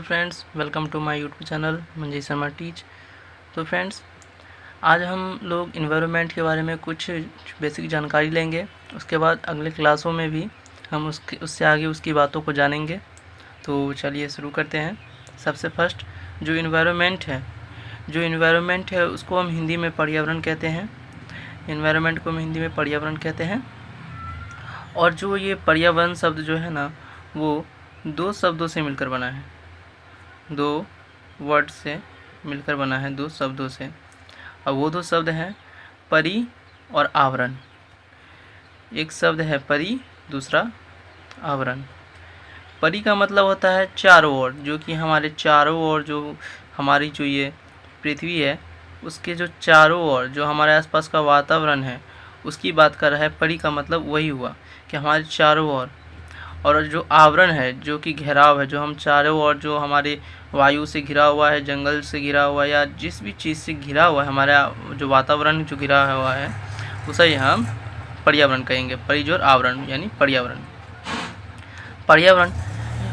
Friends, welcome to my YouTube channel Manji Sharma teach. तो friends, आज हम लोग इन्वायरमेंट के बारे में कुछ बेसिक जानकारी लेंगे। उसके बाद अगले क्लासों में भी हम उससे आगे उसकी बातों को जानेंगे। तो चलिए शुरू करते हैं। सबसे फर्स्ट जो इन्वायरमेंट है उसको हम हिंदी में पर्यावरण कहते हैं। इन्वायरमेंट को हम हिंदी में पर्यावरण कहते हैं। और जो ये पर्यावरण शब्द जो है ना, वो दो शब्दों से मिलकर बना है, दो वर्ड से मिलकर बना है, दो शब्दों से। और वो दो शब्द हैं परि और आवरण। एक शब्द है परि, दूसरा आवरण। परि का मतलब होता है चारों ओर, जो कि हमारे चारों ओर जो हमारी जो ये पृथ्वी है उसके जो चारों ओर जो हमारे आसपास का वातावरण है उसकी बात कर रहा है। परि का मतलब वही हुआ कि हमारे चारों ओर। और जो आवरण है जो कि घेराव है, जो हम चारों ओर जो हमारे वायु से घिरा हुआ है, जंगल से घिरा हुआ है, या जिस भी चीज़ से घिरा हुआ है हमारा जो वातावरण जो घिरा हुआ है उसे ही हम पर्यावरण कहेंगे। परिजोर आवरण यानी पर्यावरण। पर्यावरण,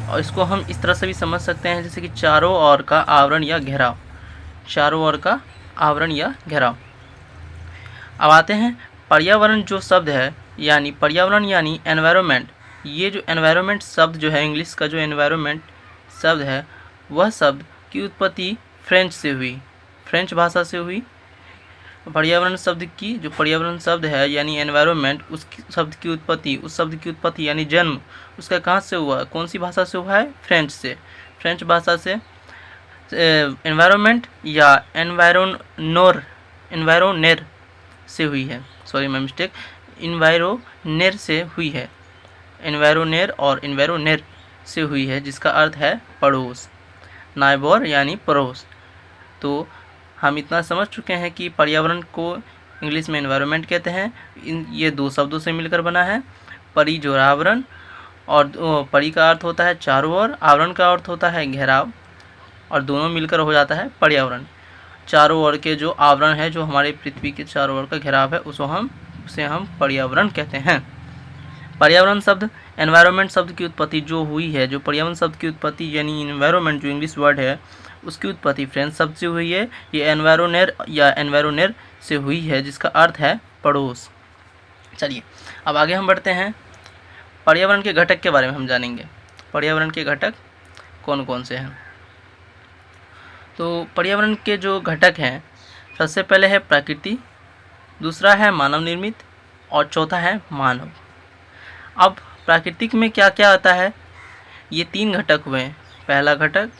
और इसको हम इस तरह से भी समझ सकते हैं जैसे कि चारों ओर का आवरण या घेराव, चारों ओर का आवरण या घेराव। अब आते हैं पर्यावरण जो शब्द है, यानी पर्यावरण यानी एनवायरनमेंट। ये जो एनवायरनमेंट शब्द जो है, इंग्लिश का जो एनवायरनमेंट शब्द है, वह शब्द की उत्पत्ति फ्रेंच से हुई, फ्रेंच भाषा से हुई। पर्यावरण शब्द की जो पर्यावरण शब्द है यानी एनवायरनमेंट, उस शब्द की उत्पत्ति, उस शब्द की उत्पत्ति यानी जन्म उसका कहाँ से हुआ, कौन सी भाषा से हुआ है? फ्रेंच से, फ्रेंच भाषा से। एनवायरनमेंट या एनवायरोनेर से हुई है, सॉरी मैं मिस्टेक, एनवायरोनेर से हुई है। एनवायरोनेर और एनवायरोनेर से हुई है, जिसका अर्थ है पड़ोस, नाइबर यानी पड़ोस। तो हम इतना समझ चुके हैं कि पर्यावरण को इंग्लिश में एनवायरनमेंट कहते हैं। ये दो शब्दों से मिलकर बना है, परि जो आवरण, और परि का अर्थ होता है चारों ओर, आवरण का अर्थ होता है घेराव, और दोनों मिलकर हो जाता है पर्यावरण। चारों ओर के जो आवरण है, जो हमारे पृथ्वी के चारों ओर का घेराव है, उसे हम पर्यावरण कहते हैं। पर्यावरण शब्द, एनवायरनमेंट शब्द की उत्पत्ति जो हुई है, जो पर्यावरण शब्द की उत्पत्ति यानी एनवायरनमेंट जो इंग्लिश वर्ड है उसकी उत्पत्ति फ्रेंच शब्द से हुई है। ये एनवायरोनेर या एनवायरोनेर से हुई है, जिसका अर्थ है पड़ोस। चलिए अब आगे हम बढ़ते हैं। पर्यावरण के घटक के बारे में हम जानेंगे। पर्यावरण के घटक कौन कौन से हैं? तो पर्यावरण के जो घटक हैं, सबसे पहले है प्रकृति, दूसरा है मानव निर्मित, और चौथा है मानव। अब प्राकृतिक में क्या क्या आता है? ये तीन घटक हुए हैं, पहला घटक,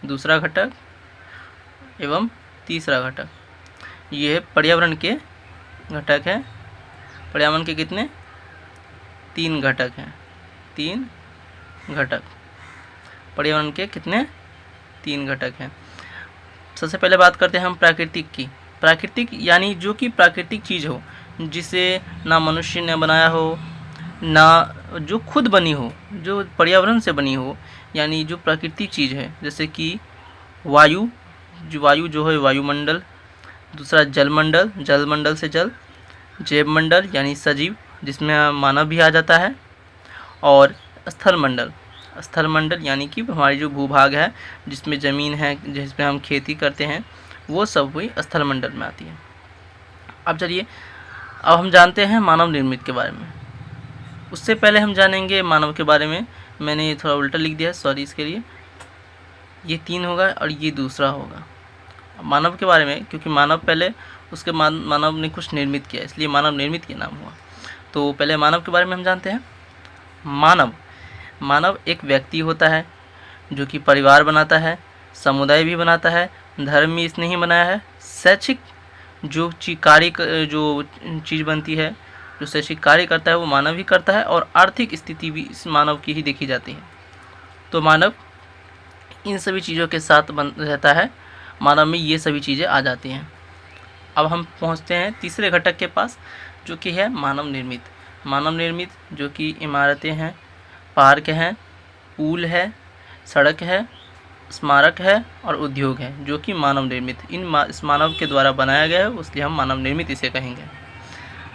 दूसरा घटक एवं तीसरा घटक। ये पर्यावरण के घटक है। पर्यावरण के कितने? तीन घटक हैं, तीन घटक। पर्यावरण के कितने? तीन घटक हैं। सबसे पहले बात करते हैं हम प्राकृतिक की। प्राकृतिक यानी जो कि प्राकृतिक चीज़ हो, जिसे ना मनुष्य ने बनाया हो, ना जो खुद बनी हो, जो पर्यावरण से बनी हो, यानी जो प्राकृतिक चीज़ है, जैसे कि वायु जो है वायुमंडल, दूसरा जलमंडल, जलमंडल से जल, जैवमंडल यानी सजीव जिसमें मानव भी आ जाता है, और स्थलमंडल यानी कि हमारी जो भूभाग है जिसमें ज़मीन है, जिसमें हम खेती करते हैं, वो सब हुई स्थलमंडल में आती है। अब चलिए अब हम जानते हैं मानव निर्मित के बारे में। उससे पहले हम जानेंगे मानव के बारे में, मैंने ये थोड़ा उल्टा लिख दिया, सॉरी इसके लिए। ये तीन होगा और ये दूसरा होगा। मानव के बारे में, क्योंकि मानव पहले, उसके मानव ने कुछ निर्मित किया, इसलिए मानव निर्मित के नाम हुआ। तो पहले मानव के बारे में हम जानते हैं। मानव एक व्यक्ति होता है जो कि परिवार बनाता है, समुदाय भी बनाता है, धर्म भी इसने ही बनाया है, शैक्षिक जो चीज़ बनती है, जो शैक्षिक कार्य करता है वो मानव ही करता है, और आर्थिक स्थिति भी इस मानव की ही देखी जाती है। तो मानव इन सभी चीज़ों के साथ रहता है, मानव में ये सभी चीज़ें आ जाती हैं। अब हम पहुंचते हैं तीसरे घटक के पास, जो कि है मानव निर्मित। मानव निर्मित जो कि इमारतें हैं, पार्क हैं, पुल है, सड़क है, स्मारक है और उद्योग है, जो कि मानव निर्मित इस मानव के द्वारा बनाया गया है, इसलिए हम मानव निर्मित इसे कहेंगे।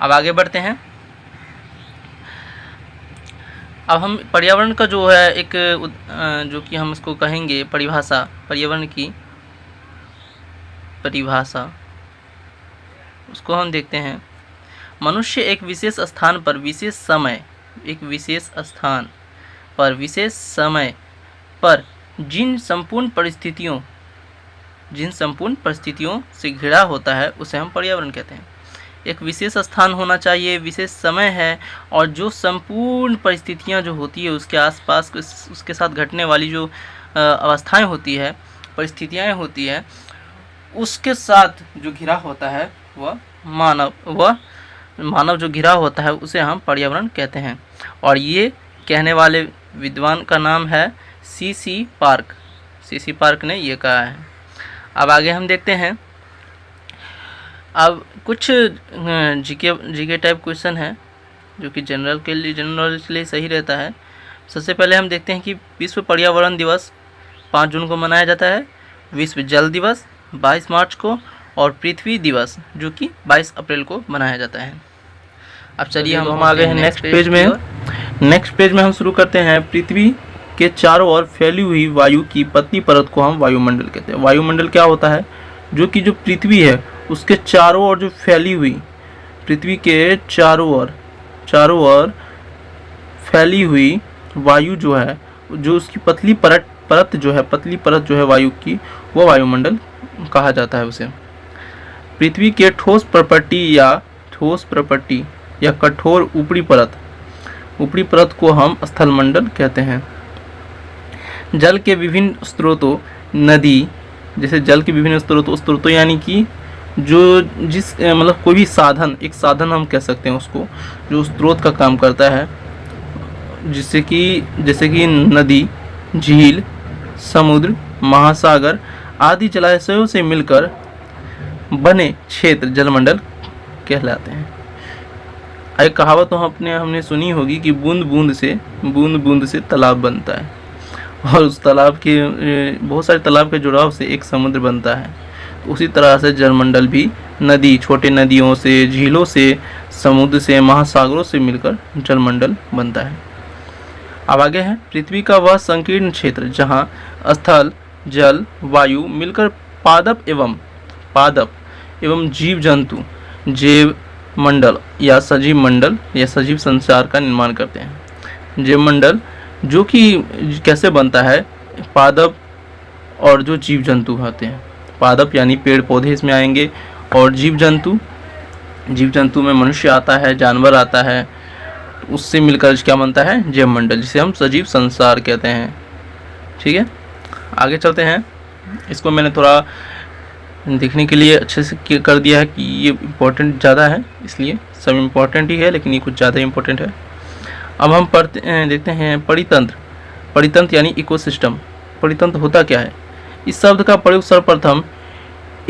अब आगे बढ़ते हैं। अब हम पर्यावरण का जो है एक जो कि हम इसको कहेंगे परिभाषा, पर्यावरण की परिभाषा, उसको हम देखते हैं। मनुष्य एक विशेष स्थान पर विशेष समय, एक विशेष स्थान पर विशेष समय पर जिन संपूर्ण परिस्थितियों से घिरा होता है उसे हम पर्यावरण कहते हैं। एक विशेष स्थान होना चाहिए, विशेष समय है, और जो संपूर्ण परिस्थितियां जो होती है उसके आसपास उसके साथ घटने वाली जो अवस्थाएं होती है, परिस्थितियां होती है, उसके साथ जो घिरा होता है वह मानव जो घिरा होता है उसे हम पर्यावरण कहते हैं। और ये कहने वाले विद्वान का नाम है C.C. पार्क। C.C. पार्क ने ये कहा है। अब आगे हम देखते हैं, अब कुछ जीके टाइप क्वेश्चन है जो कि जनरल नॉलेज के लिए सही रहता है। सबसे पहले हम देखते हैं कि विश्व पर्यावरण दिवस 5 जून को मनाया जाता है, विश्व जल दिवस 22 मार्च को, और पृथ्वी दिवस जो कि 22 अप्रैल को मनाया जाता है। अब चलिए हम आ गए हैं नेक्स्ट पेज में। नेक्स्ट पेज में हम शुरू करते हैं। पृथ्वी के चारों ओर फैली हुई वायु की पतली परत को हम वायुमंडल कहते हैं। वायुमंडल क्या होता है? जो कि जो पृथ्वी है उसके चारों ओर जो फैली हुई, पृथ्वी के चारों ओर फैली हुई वायु जो है, जो उसकी पतली परत जो है वायु की, वो वायुमंडल कहा जाता है उसे। पृथ्वी के ठोस प्रपट्टी या कठोर ऊपरी परत को हम स्थलमंडल कहते हैं। जल के विभिन्न स्रोतों, नदी, जैसे जल के विभिन्न स्रोतों यानी कि जो जिस मतलब कोई भी साधन, एक साधन हम कह सकते हैं उसको, जो स्रोत का काम करता है, जैसे कि नदी, झील, समुद्र, महासागर आदि जलाशयों से मिलकर बने क्षेत्र जलमंडल कहलाते हैं। एक कहावत हमने सुनी होगी कि बूंद बूंद से तालाब बनता है, और उस तालाब के बहुत सारे तालाब के जुड़ाव से एक समुद्र बनता है। उसी तरह से जलमंडल भी नदी, छोटे नदियों से, झीलों से, समुद्र से, महासागरों से मिलकर जलमंडल बनता है। अब आगे है, पृथ्वी का वह संकीर्ण क्षेत्र जहाँ स्थल, जल, वायु मिलकर पादप एवं जीव जंतु जैव मंडल या सजीव मंडल या सजीव संसार का निर्माण करते हैं। जैव मंडल जो कि कैसे बनता है? पादप और जो जीव जंतु होते हैं, पादप यानी पेड़ पौधे इसमें आएंगे, और जीव जंतु में मनुष्य आता है, जानवर आता है, उससे मिलकर क्या बनता है? जैव मंडल, जिसे हम सजीव संसार कहते हैं। ठीक है, आगे चलते हैं। इसको मैंने थोड़ा देखने के लिए अच्छे से कर दिया है कि ये इम्पोर्टेंट ज़्यादा है, इसलिए सब इम्पोर्टेंट ही है, लेकिन ये कुछ ज़्यादा इम्पोर्टेंट है। अब हम देखते हैं परितंत्र यानी इकोसिस्टम। परितंत्र होता क्या है? इस शब्द का प्रयोग सर्वप्रथम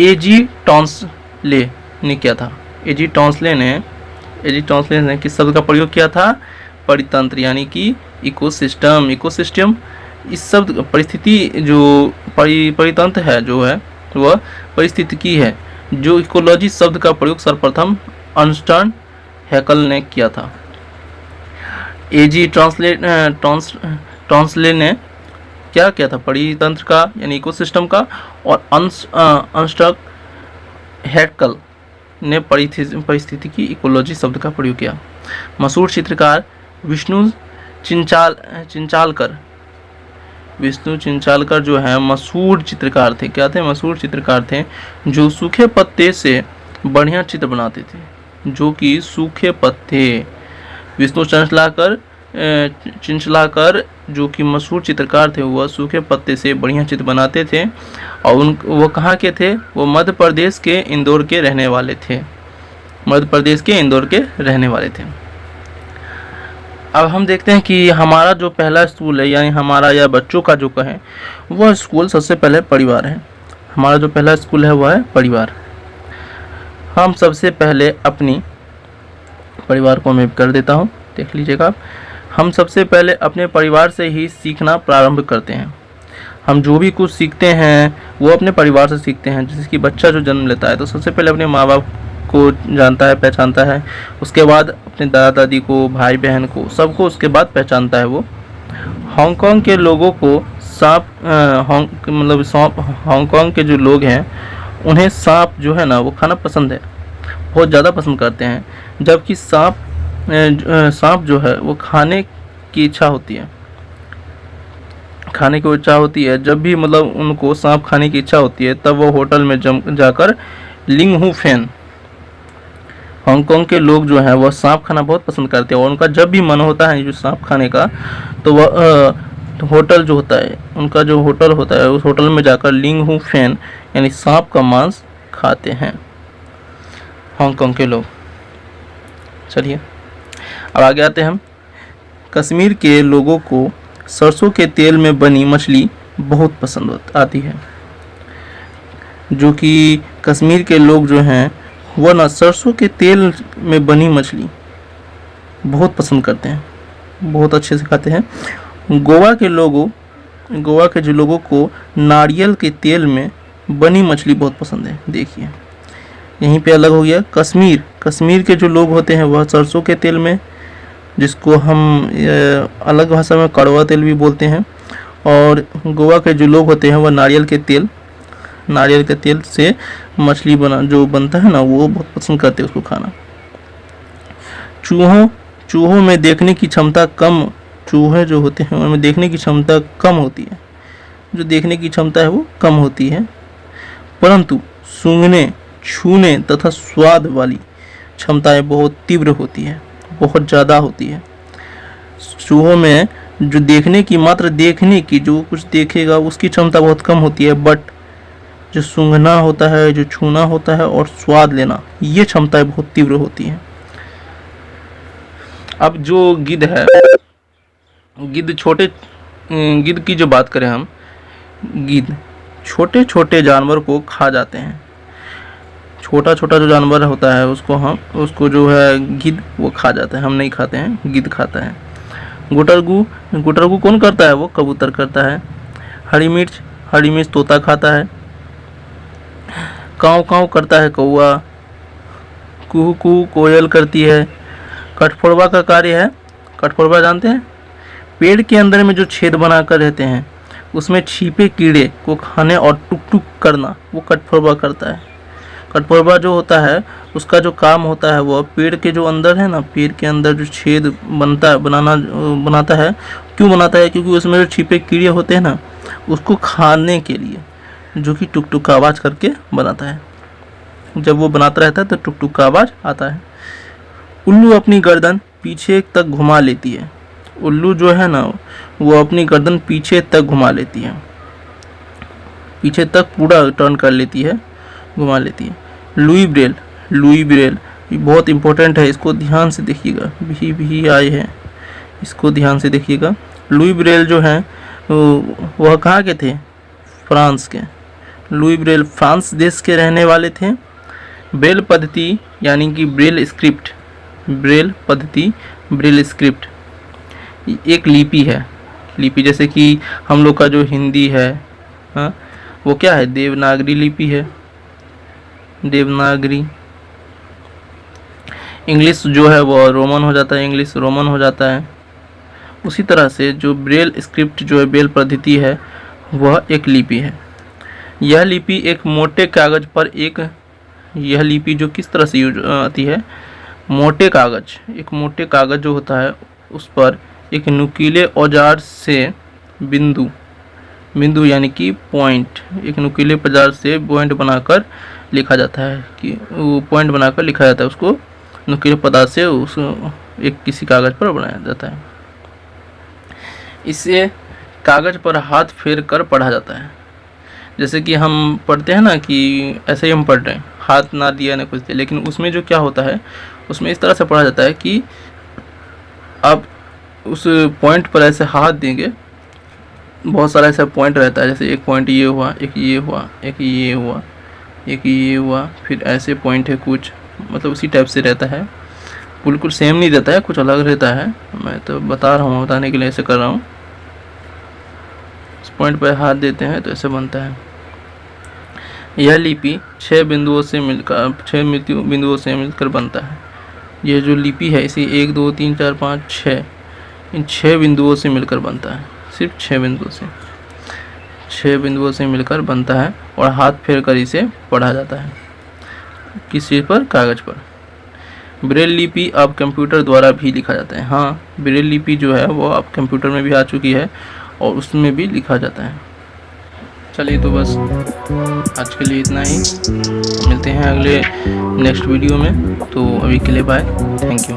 A.G. टॉन्सले ने किया था। A.G. टॉन्सले ने किस शब्द का प्रयोग किया था? परितंत्र यानी कि इकोसिस्टम। इस शब्द परिस्थिति जो परितंत्र है जो है वह परिस्थितिकी है। जो इकोलॉजी शब्द का प्रयोग सर्वप्रथम अर्नस्ट हैकल ने किया था। A.G. टॉन्सले ने क्या किया था? परितंत्र का यानी इकोसिस्टम का, और अर्नस्ट हैकल ने परिस्थितिकी इकोलॉजी शब्द का प्रयोग किया। मशहूर चित्रकार विष्णु चिंचालकर जो है मशहूर चित्रकार थे। क्या थे? मशहूर चित्रकार थे, जो सूखे पत्ते से बढ़िया चित्र बनाते थे। जो कि सूखे पत्ते, विष्णु चिंचलाकर जो कि मशहूर चित्रकार थे, वह सूखे पत्ते से बढ़िया चित्र बनाते थे। और वो कहाँ के थे? वो मध्य प्रदेश के इंदौर के रहने वाले थे। अब हम देखते हैं कि हमारा जो पहला स्कूल है, यानी हमारा या बच्चों का जो कहें, वह स्कूल सबसे पहले परिवार है। हमारा जो पहला स्कूल है वह है परिवार। हम सबसे पहले अपनी परिवार को मैं कर देता हूँ, देख लीजिएगा आप। हम सबसे पहले अपने परिवार से ही सीखना प्रारंभ करते हैं। हम जो भी कुछ सीखते हैं वो अपने परिवार से सीखते हैं। जैसे कि बच्चा जो जन्म लेता है तो सबसे पहले अपने माँ बाप को जानता है, पहचानता है। उसके बाद अपने दादा दादी को, भाई बहन को, सबको उसके बाद पहचानता है वो। हांगकांग के लोगों को हांगकांग के जो लोग हैं उन्हें सांप जो है ना वो खाना पसंद है, बहुत ज़्यादा पसंद करते हैं। जबकि सांप जो है वो खाने की इच्छा होती है, जब भी मतलब उनको सांप खाने की इच्छा होती है तब वो होटल में जाकर लिंग हू फेन, हांगकांग के लोग जो हैं वह सांप खाना बहुत पसंद करते हैं और उनका जब भी मन होता है जो सांप खाने का तो वह होटल जो होता है, उनका जो होटल होता है उस होटल में जाकर लिंग हू फेन यानी सांप का मांस खाते हैं हांगकांग के लोग। चलिए अब आगे आते हैं हम। कश्मीर के लोगों को सरसों के तेल में बनी मछली बहुत पसंद आती है, जो कि कश्मीर के लोग जो हैं वह ना सरसों के तेल में बनी मछली बहुत पसंद करते हैं, बहुत अच्छे से खाते हैं। गोवा के जो लोगों को नारियल के तेल में बनी मछली बहुत पसंद है। देखिए यहीं पे अलग हो गया। कश्मीर के जो लोग होते हैं वह सरसों के तेल में, जिसको हम अलग भाषा में कड़वा तेल भी बोलते हैं, और गोवा के जो लोग होते हैं वह नारियल के तेल से मछली जो बनता है ना वो बहुत पसंद करते हैं उसको खाना। चूहों में देखने की क्षमता कम, चूहे जो होते हैं उनमें देखने की क्षमता कम होती है, जो देखने की क्षमता है वो कम होती है, परंतु सूंघने, छूने तथा स्वाद वाली क्षमताएं बहुत तीव्र होती है, बहुत ज़्यादा होती है। चूहों में जो देखने की जो कुछ देखेगा उसकी क्षमता बहुत कम होती है, बट जो सूंघना होता है, जो छूना होता है और स्वाद लेना, ये क्षमताएं बहुत तीव्र होती हैं। अब जो गिद्ध है, गिद्ध की जो बात करें हम, गिद्ध छोटे छोटे जानवर को खा जाते हैं। छोटा जो जानवर होता है उसको जो है गिद्ध वो खा जाता है, हम नहीं खाते हैं, गिद्ध खाता है। गुटरगू कौन करता है? वो कबूतर करता है। हरी मिर्च तोता खाता है। काव काव करता है कौआ। कुहू कुहू कोयल करती है। कठफोड़वा का कार्य है, कठफोड़वा जानते हैं? पेड़ के अंदर में जो छेद बनाकर रहते हैं उसमें छिपे कीड़े को खाने और टुक टुक करना, वो कठफोड़वा करता है। कठफोड़वा जो होता है उसका जो काम होता है वो पेड़ के जो अंदर है ना, पेड़ के अंदर जो छेद बनाता है। क्यों बनाता है? क्योंकि उसमें जो छिपे कीड़े होते हैं ना उसको खाने के लिए, जो कि टुक टुक का आवाज़ करके बनाता है। जब वो बनाता रहता है तो टुक टुक का आवाज़ आता है। उल्लू अपनी गर्दन पीछे तक घुमा लेती है। उल्लू जो है ना वो अपनी गर्दन पीछे तक घुमा लेती है, पीछे तक पूरा टर्न कर लेती है, घुमा लेती है। लुई ब्रेल ये बहुत इंपॉर्टेंट है, इसको ध्यान से देखिएगा। भी आए हैं, इसको ध्यान से देखिएगा। लुई ब्रेल जो है वह कहाँ के थे? फ्रांस के। लुई ब्रेल फ्रांस देश के रहने वाले थे। ब्रेल पद्धति यानी कि ब्रेल स्क्रिप्ट एक लिपि है। लिपि जैसे कि हम लोग का जो हिंदी है, हाँ, वो क्या है? देवनागरी लिपि है, देवनागरी। इंग्लिश जो है वो रोमन हो जाता है, इंग्लिश रोमन हो जाता है। उसी तरह से जो ब्रेल स्क्रिप्ट जो है, ब्रेल पद्धति है, वह एक लिपि है। यह लिपि एक मोटे कागज पर यह लिपि जो किस तरह से यूज आती है? मोटे कागज जो होता है उस पर एक नुकीले औजार से बिंदु यानी कि पॉइंट, एक नुकीले औजार से पॉइंट बनाकर लिखा जाता है, कि वो पॉइंट बनाकर लिखा जाता है, उसको नुकीले पदार्थ से उस एक किसी कागज पर बनाया जाता है। इसे कागज पर हाथ फेर कर पढ़ा जाता है। जैसे कि हम पढ़ते हैं ना कि ऐसे ही हम पढ़ रहे हैं, हाथ ना दिया ना कुछ दिया, लेकिन उसमें जो क्या होता है उसमें इस तरह से पढ़ा जाता है कि आप उस पॉइंट पर ऐसे हाथ देंगे, बहुत सारा ऐसा पॉइंट रहता है, जैसे एक पॉइंट ये हुआ, एक ये हुआ, एक ये हुआ, एक ये हुआ, फिर ऐसे पॉइंट है कुछ, मतलब उसी टाइप से रहता है। बिल्कुल सेम नहीं रहता है, कुछ अलग रहता है। मैं तो बता रहा हूँ, बताने के लिए ऐसे कर रहा हूँ। इस पॉइंट पर हाथ देते हैं तो ऐसे बनता है। यह लिपि 6 बिंदुओं से मिलकर बनता है। यह जो लिपि है इसे 1 2 3 4 5 6 इन 6 बिंदुओं से मिलकर बनता है। सिर्फ 6 बिंदुओं से मिलकर बनता है और हाथ फेर कर इसे पढ़ा जाता है। किस चीज़ पर? कागज़ पर। ब्रेल लिपि अब कंप्यूटर द्वारा भी लिखा जाता है। हाँ, ब्रेल लिपि जो है वो अब कंप्यूटर में भी आ चुकी है और उसमें भी लिखा जाता है। चलिए तो बस आज के लिए इतना ही, मिलते हैं अगले नेक्स्ट वीडियो में। तो अभी के लिए बाय, थैंक यू।